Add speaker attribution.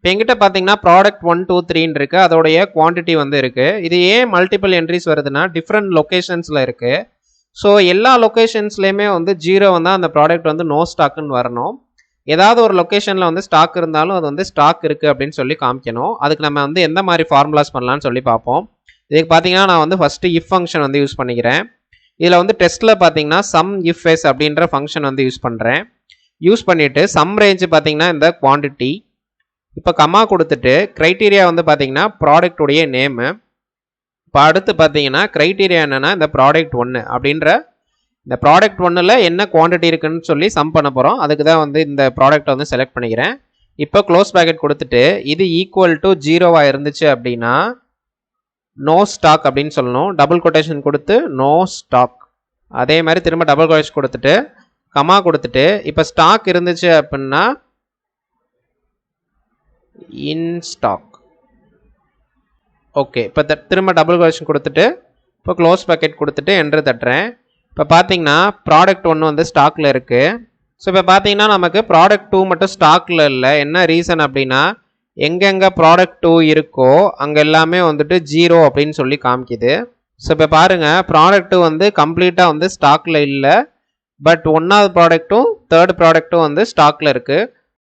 Speaker 1: இப்போ எங்கிட்ட பார்த்தீங்கன்னா ப்ராடக்ட் 1 2 3ன்னு இருக்குது, அதோடைய குவான்டிட்டி வந்து இருக்குது. இது ஏன் மல்டிபிள் என்ட்ரிஸ் வருதுன்னா டிஃப்ரெண்ட் லொக்கேஷன்ஸில் இருக்குது. ஸோ எல்லா லொக்கேஷன்ஸ்லேயுமே வந்து 0 வந்தால் அந்த ப்ராடக்ட் வந்து நோ ஸ்டாக்குன்னு வரணும். ஏதாவது ஒரு லொக்கேஷனில் வந்து ஸ்டாக் இருந்தாலும் அது வந்து ஸ்டாக் இருக்குது அப்படின்னு சொல்லி காமிக்கணும். அதுக்கு நம்ம வந்து எந்த மாதிரி ஃபார்முலாஸ் பண்ணலான்னு சொல்லி பார்ப்போம். இதுக்கு பார்த்தீங்கன்னா நான் வந்து ஃபஸ்ட்டு இஃப் ஃபங்க்ஷன் வந்து யூஸ் பண்ணிக்கிறேன். இதில் வந்து டெஸ்ட்டில் பார்த்தீங்கன்னா சம் இஃப் எஸ் அப்படின்ற ஃபங்க்ஷன் வந்து யூஸ் பண்ணுறேன். யூஸ் பண்ணிவிட்டு சம் ரேஞ்சு பார்த்தீங்கன்னா இந்த குவான்டிட்டி, இப்போ கமா கொடுத்துட்டு க்ரைட்டீரியா வந்து பார்த்தீங்கன்னா ப்ராடக்டுடைய நேமு. இப்போ அடுத்து பார்த்தீங்கன்னா க்ரைட்டீரியா என்னென்னா இந்த ப்ராடக்ட் 1 அப்படின்ற இந்த ப்ராடக்ட் 1ல் என்ன குவான்டிட்டி இருக்குன்னு சொல்லி சம் பண்ண போகிறோம். அதுக்கு தான் வந்து இந்த ப்ராடக்ட்டை வந்து செலக்ட் பண்ணிக்கிறேன். இப்போ க்ளோஸ் ப்ராக்கெட் கொடுத்துட்டு இது ஈக்குவல் டு 0 இருந்துச்சு அப்படின்னா நோ ஸ்டாக் அப்படின்னு சொல்லணும். டபுள் கொட்டேஷன் கொடுத்து நோ ஸ்டாக். அதே மாதிரி திரும்ப டபுள் கொட்டேஷன் கொடுத்துட்டு கமா கொடுத்துட்டு இப்போ ஸ்டாக் இருந்துச்சு அப்படின்னா இன் ஸ்டாக். ஓகே, இப்போ திரும்ப டபுள் கொட்டேஷன் கொடுத்துட்டு இப்போ க்ளோஸ் ப்ராக்கெட் கொடுத்துட்டு என்ட்ரு தட்டுறேன். இப்போ பார்த்தீங்கன்னா ப்ராடக்ட் 1 வந்து ஸ்டாக்கில் இருக்குது. ஸோ இப்போ பார்த்தீங்கன்னா நமக்கு ப்ராடக்ட் 2 மட்டும் ஸ்டாக்கில் இல்லை. என்ன ரீசன் அப்படின்னா எங்கெங்கே ப்ராடக்ட் 2 இருக்கோ அங்கே எல்லாமே வந்துட்டு 0 அப்படின்னு சொல்லி காமிக்குது. ஸோ இப்போ பாருங்கள் ப்ராடக்ட் 2 வந்து கம்ப்ளீட்டாக வந்து ஸ்டாக்கில் இல்லை. பட் 1வது ப்ராடக்ட்டும் 3rd ப்ராடக்ட்டும் வந்து ஸ்டாக்கில் இருக்குது.